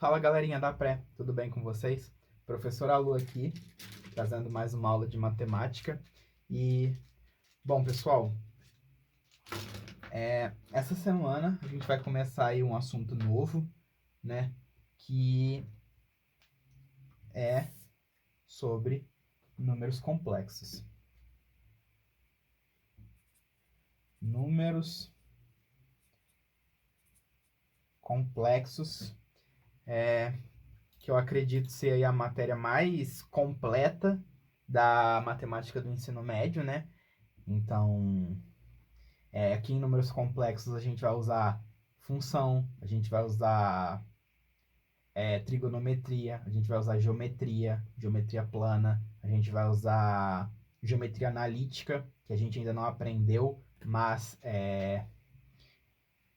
Fala galerinha da Pré, tudo bem com vocês? Professor Alu aqui, trazendo mais uma aula de matemática. E, bom pessoal, essa semana a gente vai começar aí um assunto novo, né? Que é sobre números complexos. Números complexos, que eu acredito ser aí a matéria mais completa da matemática do ensino médio, né? Então, aqui em números complexos a gente vai usar função, a gente vai usar trigonometria, a gente vai usar geometria, geometria plana, a gente vai usar geometria analítica, que a gente ainda não aprendeu, mas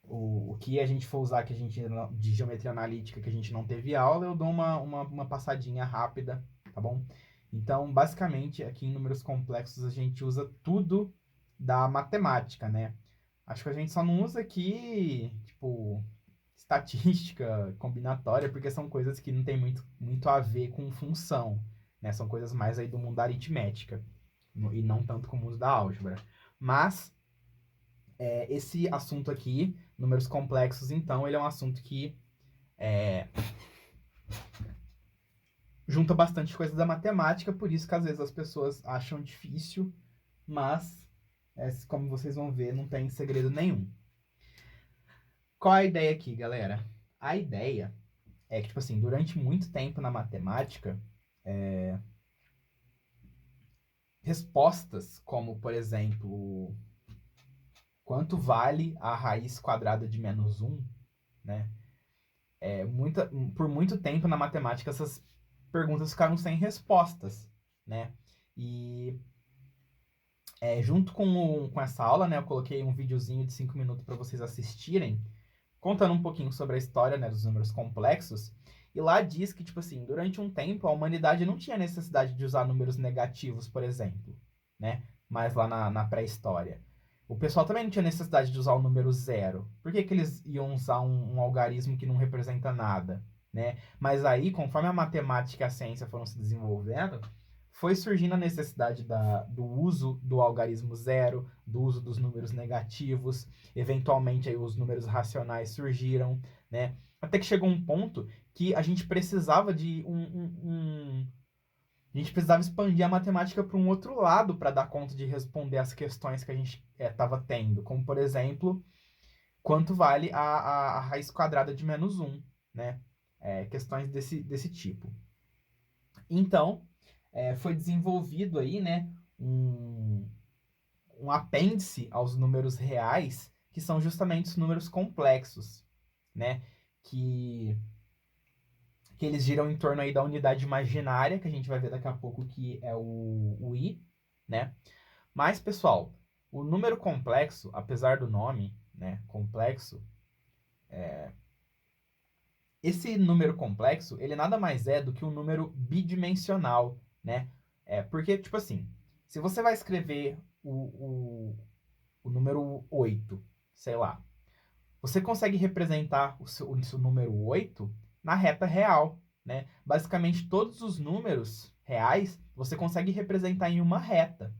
o que a gente for usar que a gente de geometria analítica que a gente não teve aula, eu dou uma passadinha rápida, tá bom? Então, basicamente, aqui em números complexos a gente usa tudo da matemática, né? Acho que a gente só não usa aqui, tipo, estatística combinatória, porque são coisas que não tem muito a ver com função, né? São coisas mais aí do mundo da aritmética, e não tanto com o mundo da álgebra. Mas, esse assunto aqui, números complexos, então, ele é um assunto que junta bastante coisa da matemática, por isso que às vezes as pessoas acham difícil, mas, como vocês vão ver, não tem segredo nenhum. Qual a ideia aqui, galera? A ideia é que, tipo assim, durante muito tempo na matemática, respostas como, por exemplo, quanto vale a raiz quadrada de menos 1, né? Por muito tempo na matemática essas perguntas ficaram sem respostas, né? E junto com essa aula, né, eu coloquei um videozinho de 5 minutos para vocês assistirem, contando um pouquinho sobre a história, né, dos números complexos. E lá diz que, tipo assim, durante um tempo a humanidade não tinha necessidade de usar números negativos, por exemplo, né? Mas lá na pré-história. O pessoal também não tinha necessidade de usar o número zero. Por que que eles iam usar um algarismo que não representa nada, né? Mas aí, conforme a matemática e a ciência foram se desenvolvendo, foi surgindo a necessidade do uso do algarismo zero, do uso dos números negativos, eventualmente aí os números racionais surgiram, né? Até que chegou um ponto que a gente precisava de a gente precisava expandir a matemática para um outro lado para dar conta de responder as questões que a gente estava tendo, como por exemplo, quanto vale a raiz quadrada de menos 1, né? Questões desse tipo. Então, foi desenvolvido aí, né, um apêndice aos números reais, que são justamente os números complexos, né? Que, que eles giram em torno aí da unidade imaginária, que a gente vai ver daqui a pouco que é o i, né? Mas, pessoal, o número complexo, apesar do nome, né, complexo, esse número complexo, ele nada mais é do que um número bidimensional, né? Porque, tipo assim, se você vai escrever o número 8, sei lá, você consegue representar o seu número 8 na reta real, né? Basicamente, todos os números reais você consegue representar em uma reta,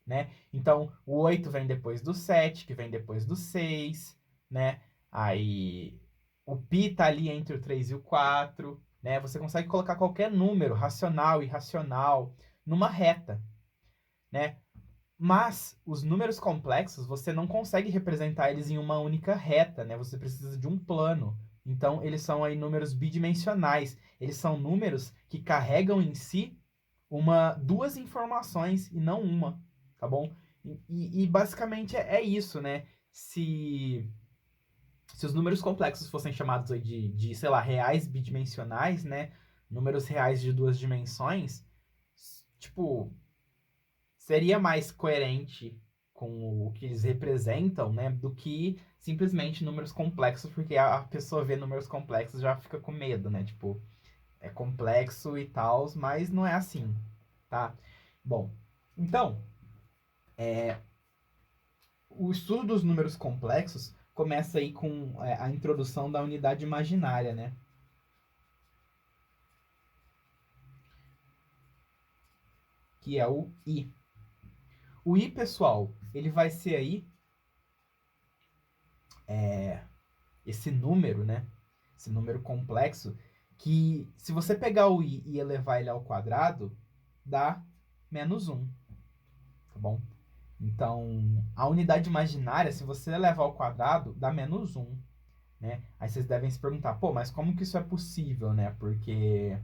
né? Então, o 8 vem depois do 7, que vem depois do 6, né? Aí, o pi tá ali entre o 3 e o 4, né? Você consegue colocar qualquer número, racional e irracional, numa reta, né? Mas os números complexos, você não consegue representar eles em uma única reta, né? Você precisa de um plano. Então, eles são aí números bidimensionais. Eles são números que carregam em si duas informações e não uma, tá bom? E basicamente é isso, né? Se os números complexos fossem chamados aí sei lá, reais bidimensionais, né? Números reais de duas dimensões, tipo, seria mais coerente com o que eles representam, né, do que simplesmente números complexos, porque a pessoa vê números complexos já fica com medo, né? Tipo, é complexo e tal, mas não é assim, tá? Bom, então, o estudo dos números complexos começa aí com a introdução da unidade imaginária, né? que é o i. O i, pessoal, ele vai ser aí esse número, né? Esse número complexo, que se você pegar o i e elevar ele ao quadrado, dá -1, tá bom? Então, a unidade imaginária, se você elevar ao quadrado, dá -1, né? Aí vocês devem se perguntar, pô, mas como que isso é possível, né? Porque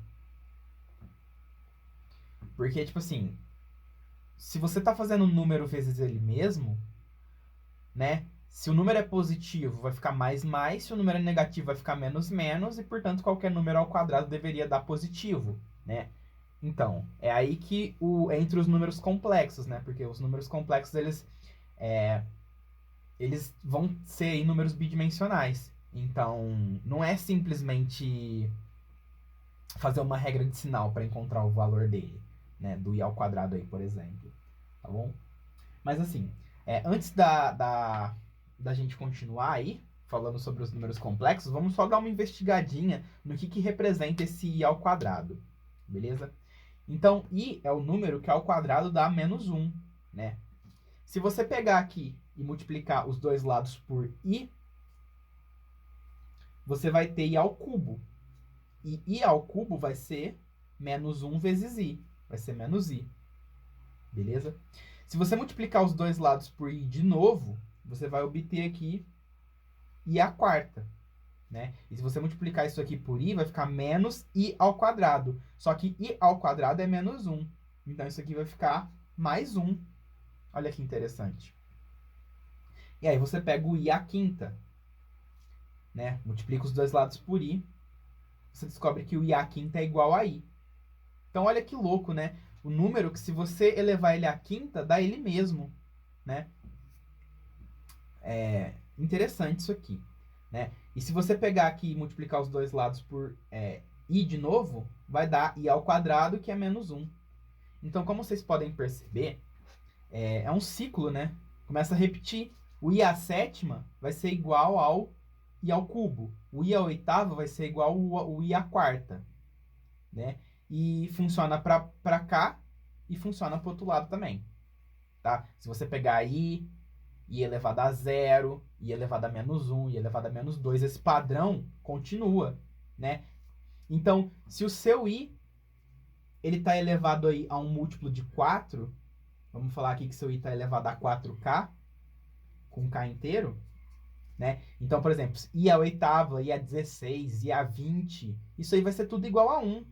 tipo assim, se você tá fazendo um número vezes ele mesmo, né? Se o número é positivo, vai ficar mais, se o número é negativo, vai ficar menos, e, portanto, qualquer número ao quadrado deveria dar positivo, né? Então, é aí que entre os números complexos, né? Porque os números complexos, eles vão ser aí números bidimensionais. Então, não é simplesmente fazer uma regra de sinal para encontrar o valor dele, né? Do i ao quadrado aí, por exemplo, tá bom? Mas assim, antes da gente continuar aí, falando sobre os números complexos, vamos só dar uma investigadinha no que representa esse i ao quadrado, beleza? Então, i é o número que ao quadrado dá -1, né? Se você pegar aqui e multiplicar os dois lados por i, você vai ter i ao cubo. E i ao cubo vai ser -1 vezes i, vai ser menos i, beleza? Se você multiplicar os dois lados por i de novo, você vai obter aqui i à quarta, né? E se você multiplicar isso aqui por i, vai ficar menos i ao quadrado. Só que i ao quadrado é -1. Então, isso aqui vai ficar mais 1. Olha que interessante. E aí, você pega o i à quinta, né? Multiplica os dois lados por i. Você descobre que o i à quinta é igual a i. Então, olha que louco, né? O número que, se você elevar ele à quinta, dá ele mesmo, né? É interessante isso aqui, né? E se você pegar aqui e multiplicar os dois lados por i de novo, vai dar i ao quadrado, que é -1. Então, como vocês podem perceber, é um ciclo, né? Começa a repetir. O i à sétima vai ser igual ao i ao cubo. O i à oitava vai ser igual ao i à quarta, né? E funciona para cá e funciona para o outro lado também, tá? Se você pegar i elevado a 0, i elevado a -1, i elevado a -2, esse padrão continua, né? Então, se o seu i ele está elevado aí a um múltiplo de 4, vamos falar aqui que seu i está elevado a 4k, com k inteiro, né? Então, por exemplo, i à oitava, i à 16, i à 20, isso aí vai ser tudo igual a 1,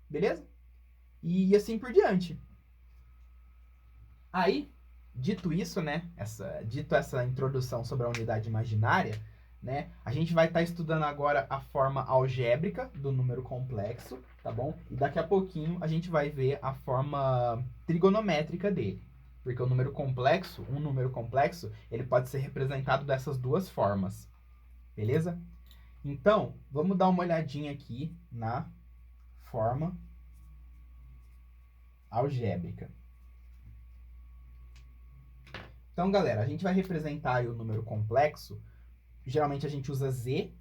beleza? E assim por diante. Aí, dito isso, né, dito essa introdução sobre a unidade imaginária, né, a gente vai estar estudando agora a forma algébrica do número complexo, tá bom? E daqui a pouquinho a gente vai ver a forma trigonométrica dele. Porque um número complexo, ele pode ser representado dessas duas formas, beleza? Então, vamos dar uma olhadinha aqui na forma algébrica. Então, galera, a gente vai representar aí o número complexo. Geralmente a gente usa z,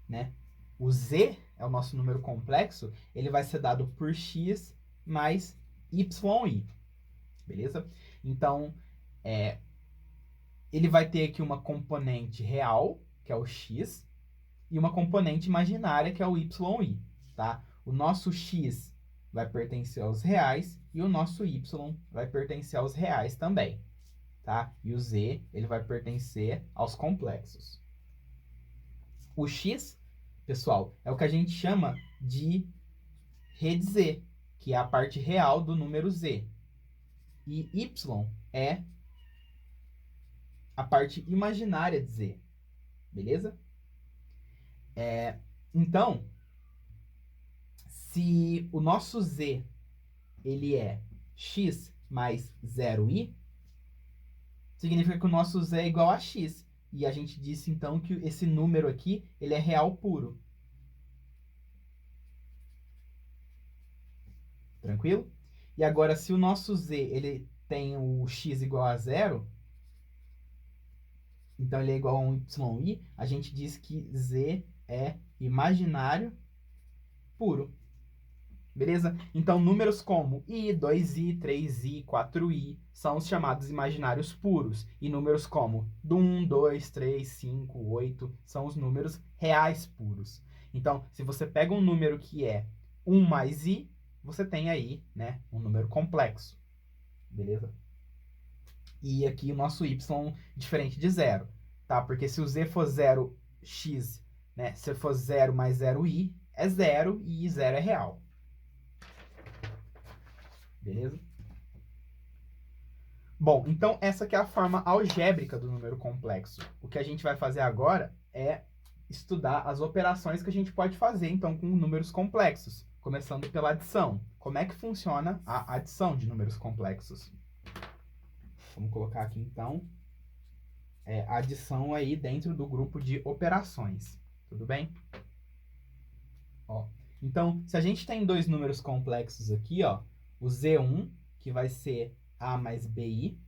né? O z é o nosso número complexo, ele vai ser dado por x mais yi, beleza? Então, ele vai ter aqui uma componente real, que é o x, e uma componente imaginária, que é o yi, tá? O nosso x vai pertencer aos reais e o nosso y vai pertencer aos reais também, tá? E o z, ele vai pertencer aos complexos. O x, pessoal, é o que a gente chama de rede z, que é a parte real do número z. E y é a parte imaginária de z, beleza? Então, se o nosso z ele é x mais 0i, significa que o nosso z é igual a x. E a gente disse, então, que esse número aqui ele é real puro. Tranquilo? E agora, se o nosso z ele tem o x igual a 0, então ele é igual a um yi, a gente diz que z é imaginário puro. Beleza? Então, números como i, 2i, 3i, 4i são os chamados imaginários puros. E números como 1, 2, 3, 5, 8 são os números reais puros. Então, se você pega um número que é 1 mais i, você tem aí, né, um número complexo. Beleza? E aqui o nosso y diferente de zero, tá? Porque se o z for 0x, né, se for 0 mais 0i, é 0 e 0 é real. Beleza? Bom, então essa aqui é a forma algébrica do número complexo. O que a gente vai fazer agora é estudar as operações que a gente pode fazer, então, com números complexos, começando pela adição. Como é que funciona a adição de números complexos? Vamos colocar aqui, então, a adição aí dentro do grupo de operações. Tudo bem? Ó, então, se a gente tem dois números complexos aqui, ó, o Z1, que vai ser A mais BI,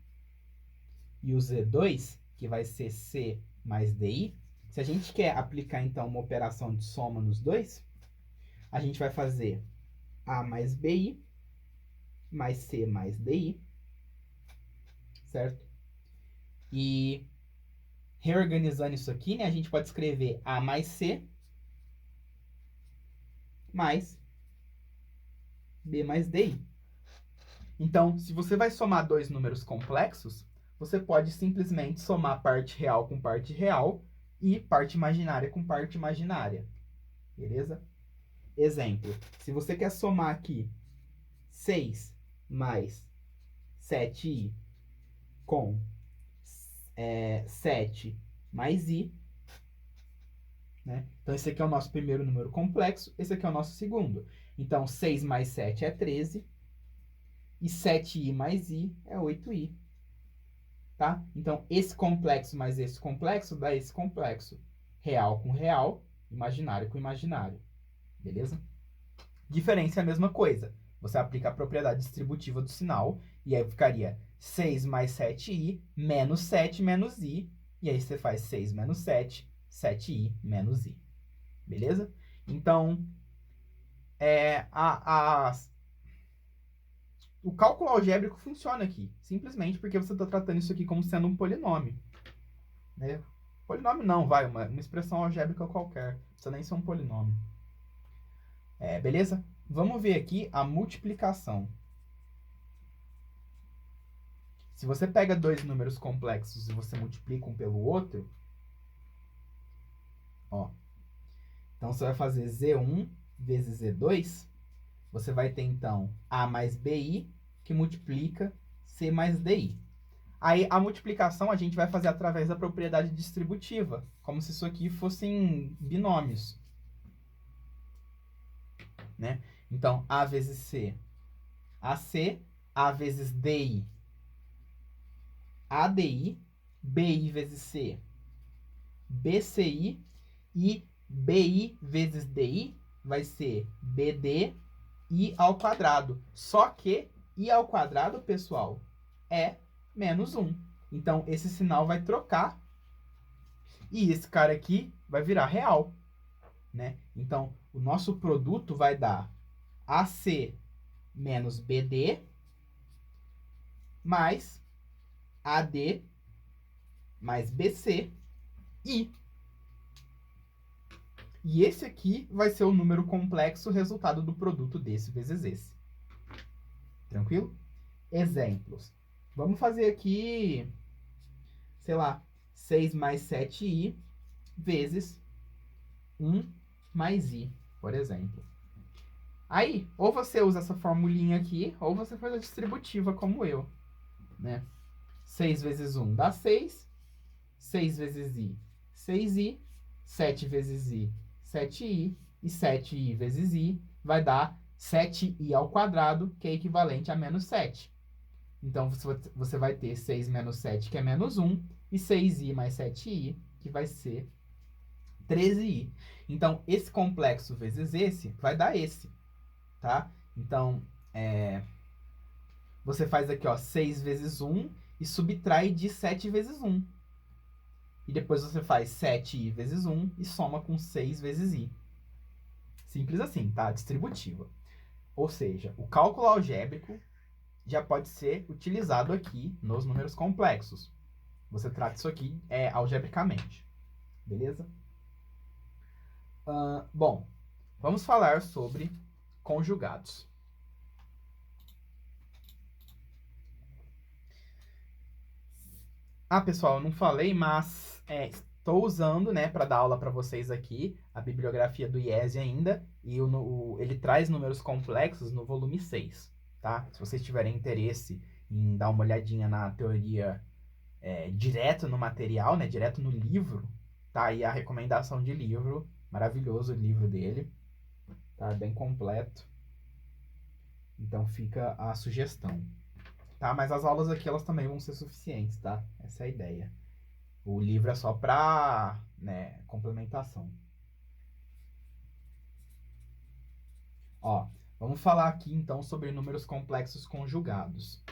e o Z2, que vai ser C mais DI, se a gente quer aplicar, então, uma operação de soma nos dois, a gente vai fazer A mais BI mais C mais DI, certo? E reorganizando isso aqui, né, a gente pode escrever A mais C mais B mais DI. Então, se você vai somar dois números complexos, você pode simplesmente somar parte real com parte real e parte imaginária com parte imaginária. Beleza? Exemplo, se você quer somar aqui 6 mais 7i com 7 mais i, né? Então, esse aqui é o nosso primeiro número complexo, esse aqui é o nosso segundo. Então, 6 mais 7 é 13, e 7i mais i é 8i. Tá? Então, esse complexo mais esse complexo dá esse complexo. Real com real, imaginário com imaginário. Beleza? Diferença é a mesma coisa. Você aplica a propriedade distributiva do sinal, e aí ficaria 6 mais 7i menos 7 menos i, e aí você faz 6 menos 7, 7i menos i. Beleza? Então, o cálculo algébrico funciona aqui, simplesmente porque você está tratando isso aqui como sendo um polinômio. Né? Polinômio não, vai, uma expressão algébrica qualquer. Não precisa nem ser um polinômio. Beleza? Vamos ver aqui a multiplicação. Se você pega dois números complexos e você multiplica um pelo outro, ó, então você vai fazer Z1 vezes Z2, você vai ter, então, A mais BI, que multiplica C mais DI. Aí, a multiplicação a gente vai fazer através da propriedade distributiva, como se isso aqui fossem binômios. Né? Então, A vezes C, AC, A vezes DI, ADI, BI vezes C, BCI, e BI vezes DI vai ser BD I ao quadrado. Só que I ao quadrado, pessoal, é menos 1. Então, esse sinal vai trocar e esse cara aqui vai virar real. Né? Então, o nosso produto vai dar AC menos BD mais AD mais BC I. E esse aqui vai ser o número complexo resultado do produto desse vezes esse. Tranquilo? Exemplos. Vamos fazer aqui, sei lá, 6 mais 7i vezes 1 mais i, por exemplo. Aí, ou você usa essa formulinha aqui, ou você faz a distributiva como eu. Né? 6 vezes 1 dá 6. 6 vezes i, 6i. 7 vezes i, 7i. E 7i vezes i vai dar 7i ao quadrado, que é equivalente a menos 7. Então, você vai ter 6 menos 7, que é menos 1. E 6i mais 7i, que vai ser 13i. Então, esse complexo vezes esse vai dar esse. Tá? Então, você faz aqui, ó, 6 vezes 1 e subtrai de 7 vezes 1. E depois você faz 7i vezes 1 e soma com 6 vezes i. Simples assim, tá? Distributiva. Ou seja, o cálculo algébrico já pode ser utilizado aqui nos números complexos. Você trata isso aqui algebricamente. Beleza? Bom, vamos falar sobre conjugados. Pessoal, eu não falei, mas estou usando, né, para dar aula para vocês aqui, a bibliografia do IESE ainda, e ele traz números complexos no volume 6, tá? Se vocês tiverem interesse em dar uma olhadinha na teoria direto no material, né, direto no livro, tá aí a recomendação de livro, maravilhoso o livro dele, tá? Bem completo. Então fica a sugestão, tá? Mas as aulas aqui, elas também vão ser suficientes, tá? Essa é a ideia. O livro é só para, né, complementação. Ó, vamos falar aqui então sobre números complexos conjugados.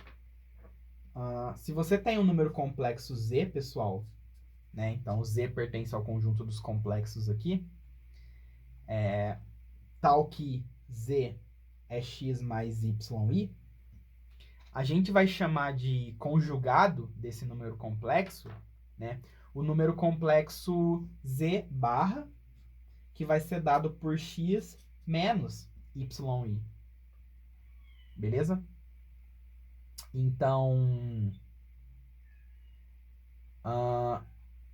Se você tem um número complexo z, pessoal, né, então o z pertence ao conjunto dos complexos aqui, tal que z é x mais yi, a gente vai chamar de conjugado desse número complexo, né, o número complexo z barra, que vai ser dado por x menos yi. Beleza? Então,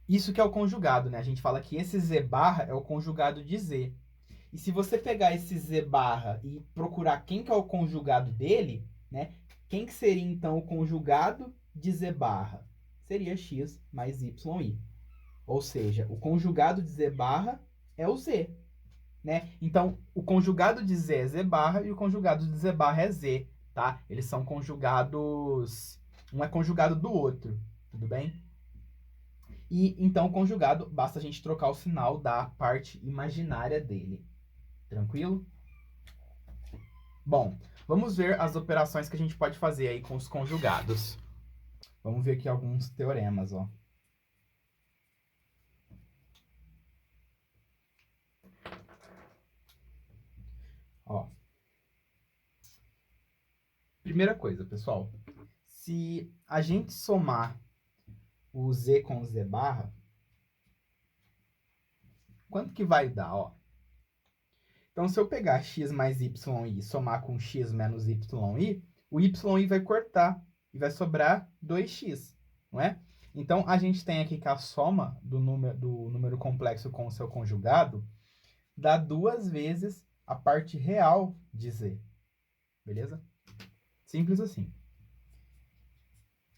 isso que é o conjugado, né? A gente fala que esse z barra é o conjugado de z. E se você pegar esse z barra e procurar quem que é o conjugado dele, né? Quem que seria, então, o conjugado de z barra? Seria x mais yi. Ou seja, o conjugado de z barra é o z, né? Então, o conjugado de z é z barra e o conjugado de z barra é z, tá? Eles são conjugados, um é conjugado do outro, tudo bem? E então, conjugado, basta a gente trocar o sinal da parte imaginária dele. Tranquilo? Bom, vamos ver as operações que a gente pode fazer aí com os conjugados. Vamos ver aqui alguns teoremas, ó. Ó. Primeira coisa, pessoal. Se a gente somar o z com o z barra, quanto que vai dar, ó? Então, se eu pegar x mais y e somar com x menos y, o y vai cortar e vai sobrar 2x, não é? Então, a gente tem aqui que a soma do número complexo com o seu conjugado dá 2 vezes a parte real de z. Beleza? Simples assim.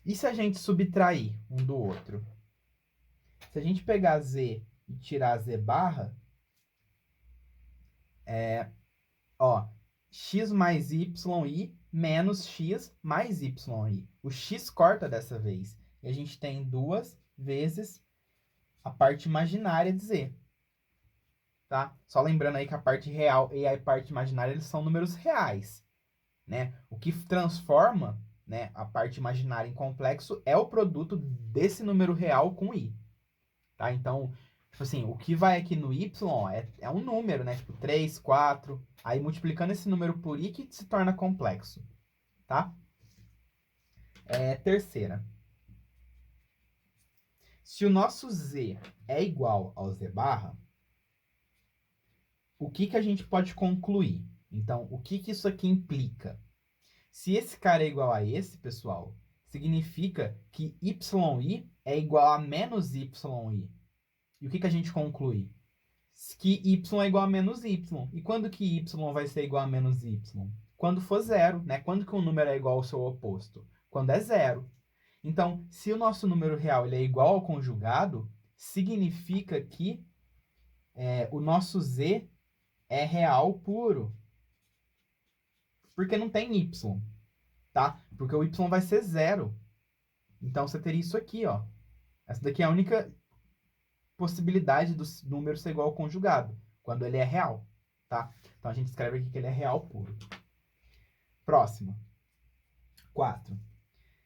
E se a gente subtrair um do outro? Se a gente pegar z e tirar z barra, ó, x mais yi menos x mais yi. O x corta dessa vez. E a gente tem 2 vezes a parte imaginária de z. Tá? Só lembrando aí que a parte real e a parte imaginária eles são números reais. Né? O que transforma, né, a parte imaginária em complexo é o produto desse número real com i. Tá? Então, tipo assim, o que vai aqui no y é um número, né? Tipo 3, 4. Aí multiplicando esse número por i que se torna complexo. Tá? Terceira. Se o nosso z é igual ao z barra, o que a gente pode concluir? Então, o que isso aqui implica? Se esse cara é igual a esse, pessoal, significa que yi é igual a menos yi. E o que a gente conclui? Que y é igual a menos y. E quando que y vai ser igual a menos y? Quando for zero, né? Quando que um número é igual ao seu oposto? Quando é zero. Então, se o nosso número real ele é igual ao conjugado, significa que o nosso z é real puro. Porque não tem y, tá? Porque o y vai ser zero. Então, você teria isso aqui, ó. Essa daqui é a única possibilidade do número ser igual ao conjugado, quando ele é real, tá? Então, a gente escreve aqui que ele é real puro. Próximo. 4.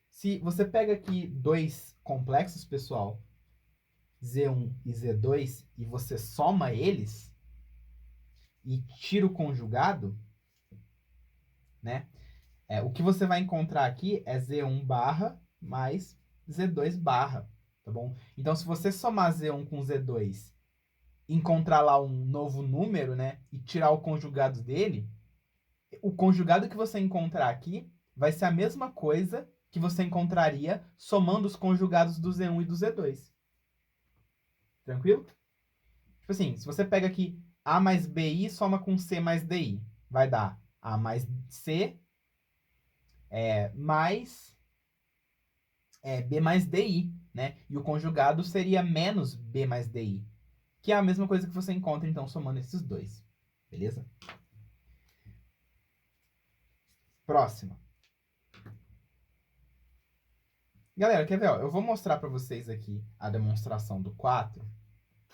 Se você pega aqui dois complexos, pessoal, Z1 e Z2, e você soma eles e tira o conjugado, né? O que você vai encontrar aqui é Z1 barra mais Z2 barra, tá bom? Então, se você somar Z1 com Z2, encontrar lá um novo número, né? E tirar o conjugado dele, o conjugado que você encontrar aqui vai ser a mesma coisa que você encontraria somando os conjugados do Z1 e do Z2. Tranquilo? Tipo assim, se você pega aqui A mais BI soma com C mais DI, vai dar A mais C mais B mais DI, né? E o conjugado seria menos B mais DI, que é a mesma coisa que você encontra, então, somando esses dois. Beleza? Próxima. Galera, quer ver? Ó, eu vou mostrar para vocês aqui a demonstração do 4.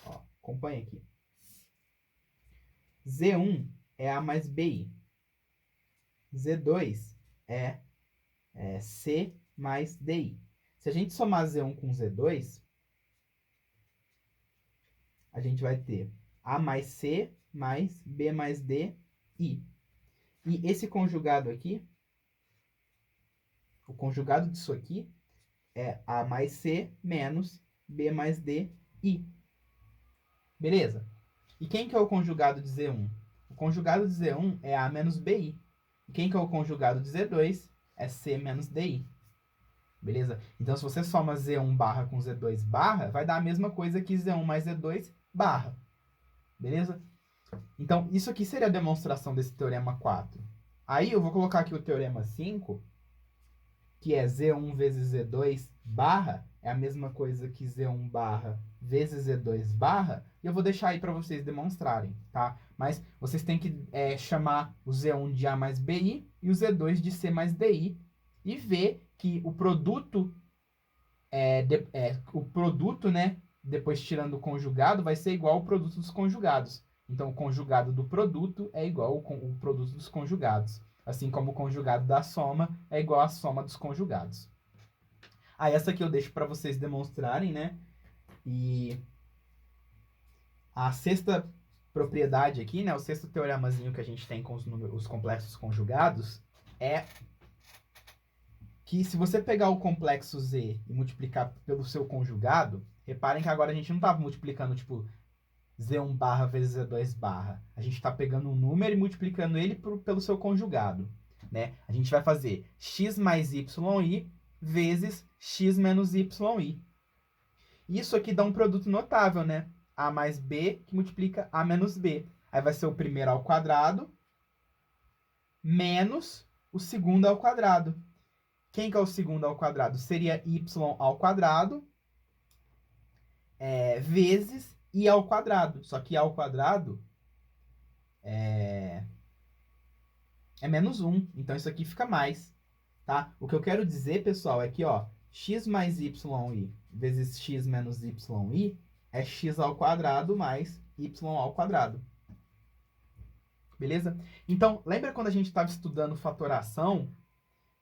Ó, acompanha aqui. Z1 é A mais BI. Z2 é C mais DI. Se a gente somar Z1 com Z2, a gente vai ter A mais C mais B mais D, I. E esse conjugado aqui, o conjugado disso aqui, é A mais C menos B mais D, I. Beleza? E quem que é o conjugado de Z1? O conjugado de Z1 é A menos BI. E quem que é o conjugado de Z2? É C menos DI. Beleza? Então, se você soma Z1 barra com Z2 barra, vai dar a mesma coisa que Z1 mais Z2 barra. Beleza? Então, isso aqui seria a demonstração desse teorema 4. Aí, eu vou colocar aqui o teorema 5, que é Z1 vezes Z2 barra, é a mesma coisa que Z1 barra vezes Z2 barra, e eu vou deixar aí para vocês demonstrarem, tá? Mas vocês têm que chamar o Z1 de A mais BI e o Z2 de C mais DI, e ver que o produto, né, depois tirando o conjugado, vai ser igual ao produto dos conjugados. Então, o conjugado do produto é igual ao produto dos conjugados. Assim como o conjugado da soma é igual à soma dos conjugados. Aí, essa aqui eu deixo para vocês demonstrarem, né? E a sexta propriedade aqui, né? O sexto teoremazinho que a gente tem com os complexos conjugados é que se você pegar o complexo Z e multiplicar pelo seu conjugado, reparem que agora a gente não está multiplicando, tipo, Z1 barra vezes Z2 barra. A gente está pegando um número e multiplicando ele pelo seu conjugado, né? A gente vai fazer x mais yi vezes x menos yi. Isso aqui dá um produto notável, né? A mais b que multiplica a menos b. Aí vai ser o primeiro ao quadrado menos o segundo ao quadrado. Quem que é o segundo ao quadrado? Seria y ao quadrado vezes i ao quadrado. Só que i ao quadrado é menos 1. Então, isso aqui fica mais. Tá? O que eu quero dizer, pessoal, é que ó, x mais yi vezes x menos yi é x ao quadrado mais y ao quadrado. Beleza? Então, lembra quando a gente estava estudando fatoração,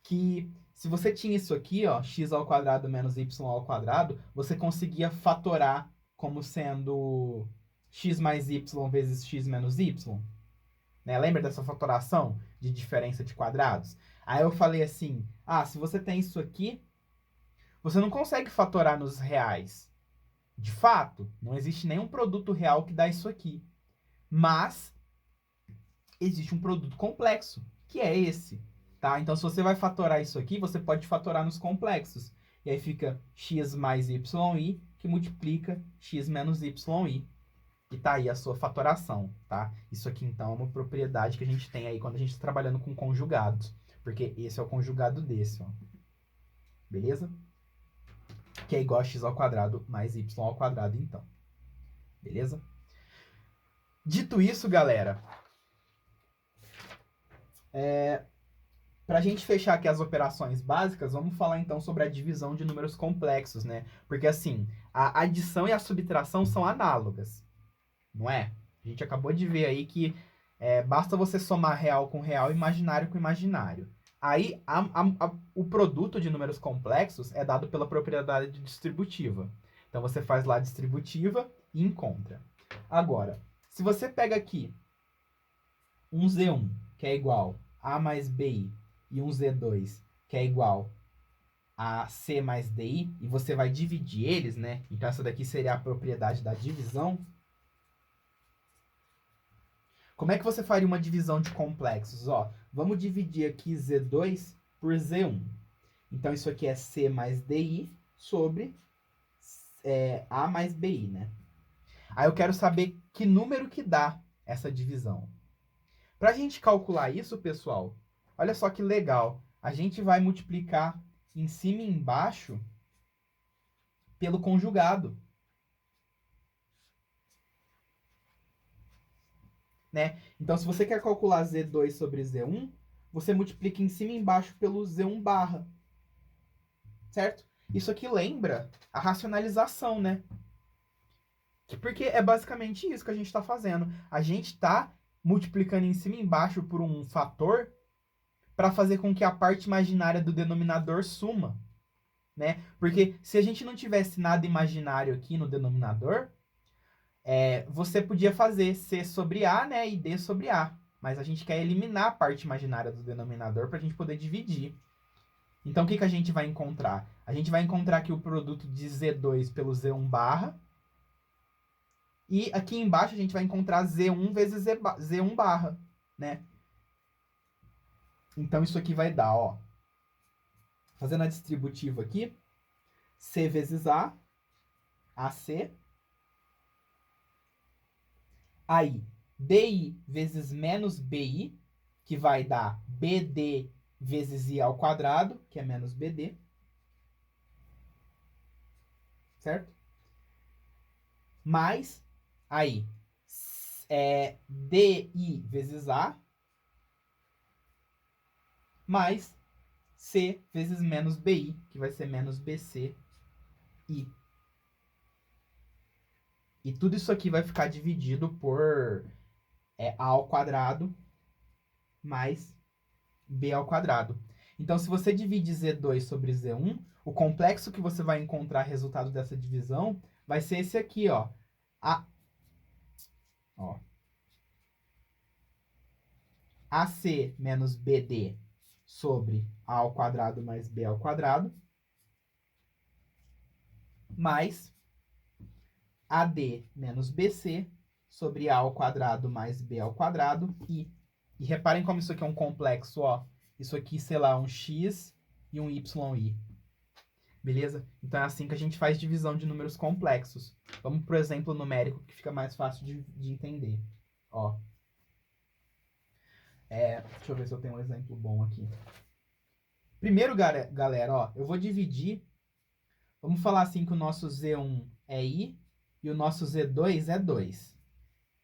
que se você tinha isso aqui, ó, x ao quadrado menos y ao quadrado, você conseguia fatorar como sendo x mais y vezes x menos y? Né? Lembra dessa fatoração de diferença de quadrados? Aí eu falei assim, se você tem isso aqui, você não consegue fatorar nos reais. De fato, não existe nenhum produto real que dá isso aqui. Mas existe um produto complexo, que é esse. Tá? Então, se você vai fatorar isso aqui, você pode fatorar nos complexos. E aí fica x mais yi, que multiplica x menos yi. E tá aí a sua fatoração, tá? Isso aqui, então, é uma propriedade que a gente tem aí quando a gente está trabalhando com conjugados. Porque esse é o conjugado desse, ó. Beleza? Que é igual a x ao quadrado mais y ao quadrado, então. Beleza? Dito isso, galera, pra gente fechar aqui as operações básicas, vamos falar então sobre a divisão de números complexos, né? Porque assim, a adição e a subtração são análogas, não é? A gente acabou de ver aí que basta você somar real com real, imaginário com imaginário. Aí, o produto de números complexos é dado pela propriedade distributiva. Então, você faz lá a distributiva e encontra. Agora, se você pega aqui um Z1, que é igual A mais BI e um Z2, que é igual a C mais DI, e você vai dividir eles, né? Então essa daqui seria a propriedade da divisão. Como é que você faria uma divisão de complexos? Ó, vamos dividir aqui Z2 por Z1. Então isso aqui é C mais DI sobre A mais BI, né? Aí eu quero saber que número que dá essa divisão. Para a gente calcular isso, pessoal, olha só que legal. A gente vai multiplicar em cima e embaixo pelo conjugado, né? Então, se você quer calcular Z2 sobre Z1, você multiplica em cima e embaixo pelo Z1 barra, certo? Isso aqui lembra a racionalização, né? Porque é basicamente isso que a gente está fazendo. A gente está multiplicando em cima e embaixo por um fator para fazer com que a parte imaginária do denominador suma, né? Porque se a gente não tivesse nada imaginário aqui no denominador, você podia fazer C sobre A, né, e D sobre A. Mas a gente quer eliminar a parte imaginária do denominador para a gente poder dividir. Então, o que a gente vai encontrar? A gente vai encontrar aqui o produto de Z2 pelo Z1 barra. E aqui embaixo a gente vai encontrar Z1 vezes Z1 barra, né? Então, isso aqui vai dar, ó. Fazendo a distributiva aqui. C vezes A. AC. Aí, DI vezes menos BI, que vai dar BD vezes I ao quadrado, que é menos BD. Certo? Mais, aí, DI vezes A, mais C vezes menos BI, que vai ser menos BC I. E tudo isso aqui vai ficar dividido por A ao quadrado mais B ao quadrado. Então, se você divide Z2 sobre Z1, o complexo que você vai encontrar resultado dessa divisão vai ser esse aqui, ó. AC menos BD sobre A ao quadrado mais B ao quadrado, mais AD menos BC sobre A ao quadrado mais B ao quadrado e reparem como isso aqui é um complexo, ó. Isso aqui, sei lá, um X e um YI. Beleza? Então é assim que a gente faz divisão de números complexos. Vamos pro exemplo numérico que fica mais fácil de entender. Ó. Deixa eu ver se eu tenho um exemplo bom aqui. Primeiro, galera, ó, eu vou dividir. Vamos falar assim que o nosso Z1 é I e o nosso Z2 é 2.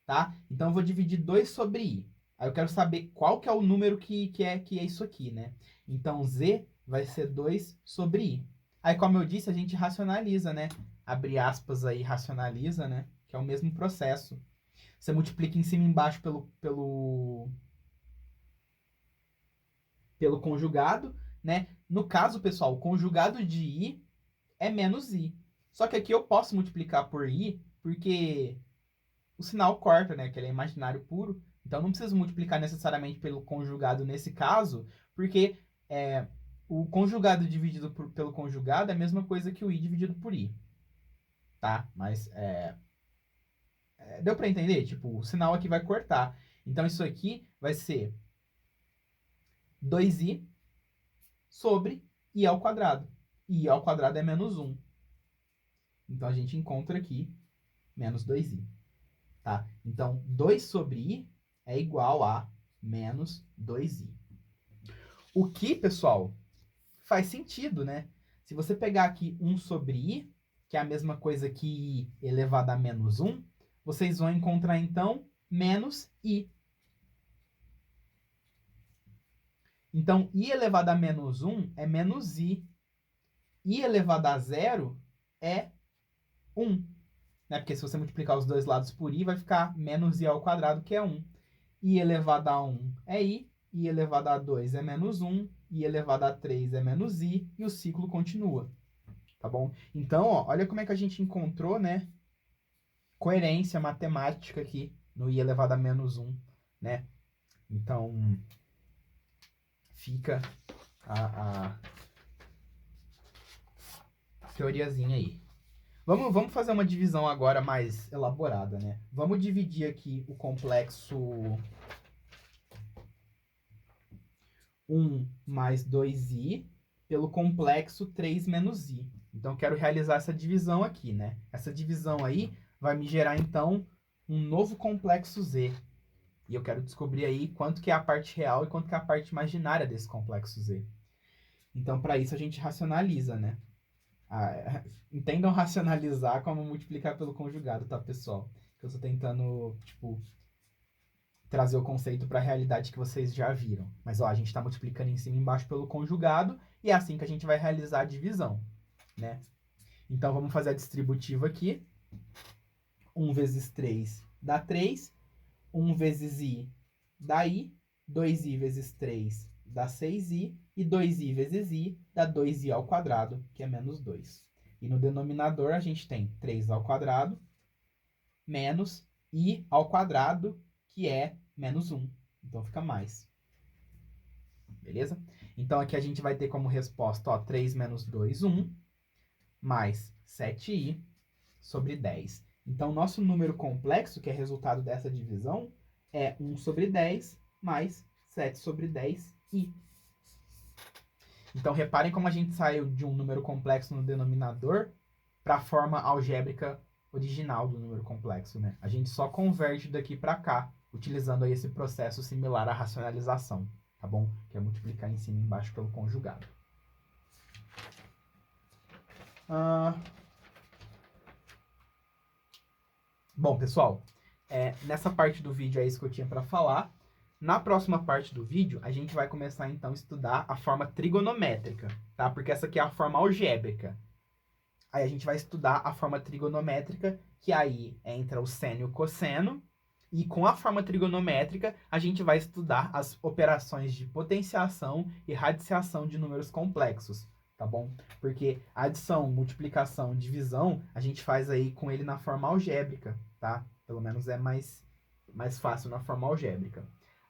Tá? Então eu vou dividir 2 sobre I. Aí eu quero saber qual que é o número que é isso aqui, né? Então Z vai ser 2 sobre I. Aí, como eu disse, a gente racionaliza, né? Abre aspas aí, racionaliza, né? Que é o mesmo processo. Você multiplica em cima e embaixo pelo conjugado, né? No caso, pessoal, o conjugado de I é menos I. Só que aqui eu posso multiplicar por I, porque o sinal corta, né? Que ele é imaginário puro. Então não preciso multiplicar necessariamente pelo conjugado nesse caso, porque o conjugado dividido pelo conjugado é a mesma coisa que o I dividido por I. Tá? Mas deu para entender? Tipo, o sinal aqui vai cortar. Então isso aqui vai ser 2i sobre i ao quadrado. E i ao quadrado é menos 1. Então a gente encontra aqui menos 2i. Tá? Então 2 sobre i é igual a menos 2i. O que, pessoal, faz sentido, né? Se você pegar aqui 1 sobre i, que é a mesma coisa que i elevado a menos 1, vocês vão encontrar, então, menos i. Então, i elevado a menos 1 é menos i. I elevado a zero é 1. Né? Porque se você multiplicar os dois lados por i, vai ficar menos i ao quadrado, que é 1. I elevado a 1 é i elevado a 2 é menos 1, i elevado a 3 é menos i, e o ciclo continua. Tá bom? Então, ó, olha como é que a gente encontrou, né, coerência matemática aqui no i elevado a menos 1, né? Então, fica a teoriazinha aí. Vamos fazer uma divisão agora mais elaborada, né? Vamos dividir aqui o complexo 1 mais 2i pelo complexo 3 menos i. Então, eu quero realizar essa divisão aqui, né? Essa divisão aí vai me gerar, então, um novo complexo z. E eu quero descobrir aí quanto que é a parte real e quanto que é a parte imaginária desse complexo z. Então, para isso, a gente racionaliza, né? Entendam racionalizar como multiplicar pelo conjugado, tá, pessoal? Eu tô tentando, tipo, trazer o conceito para a realidade que vocês já viram. Mas, ó, a gente está multiplicando em cima e embaixo pelo conjugado e é assim que a gente vai realizar a divisão, né? Então, vamos fazer a distributiva aqui. 1 vezes 3 dá 3. 1 vezes i dá i. 2i vezes 3 dá 6i. E 2i vezes i dá 2i ao quadrado, que é menos 2. E no denominador a gente tem 3 ao quadrado menos i ao quadrado, que é menos 1. Então fica mais. Beleza? Então aqui a gente vai ter como resposta, ó, 3 menos 2, 1, mais 7i sobre 10. Então, nosso número complexo, que é resultado dessa divisão, é 1 sobre 10 mais 7 sobre 10i. Então, reparem como a gente saiu de um número complexo no denominador para a forma algébrica original do número complexo, né? A gente só converte daqui para cá, utilizando aí esse processo similar à racionalização, tá bom? Que é multiplicar em cima e embaixo pelo conjugado. Bom, pessoal, nessa parte do vídeo é isso que eu tinha para falar. Na próxima parte do vídeo, a gente vai começar, então, a estudar a forma trigonométrica, tá? Porque essa aqui é a forma algébrica. Aí a gente vai estudar a forma trigonométrica, que aí entra o seno e o cosseno. E com a forma trigonométrica, a gente vai estudar as operações de potenciação e radiciação de números complexos, tá bom? Porque adição, multiplicação, divisão, a gente faz aí com ele na forma algébrica, tá? Pelo menos é mais fácil na forma algébrica.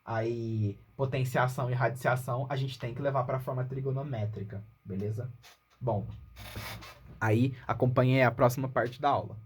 Aí, potenciação e radiciação, a gente tem que levar para a forma trigonométrica, beleza? Bom, aí acompanhei a próxima parte da aula.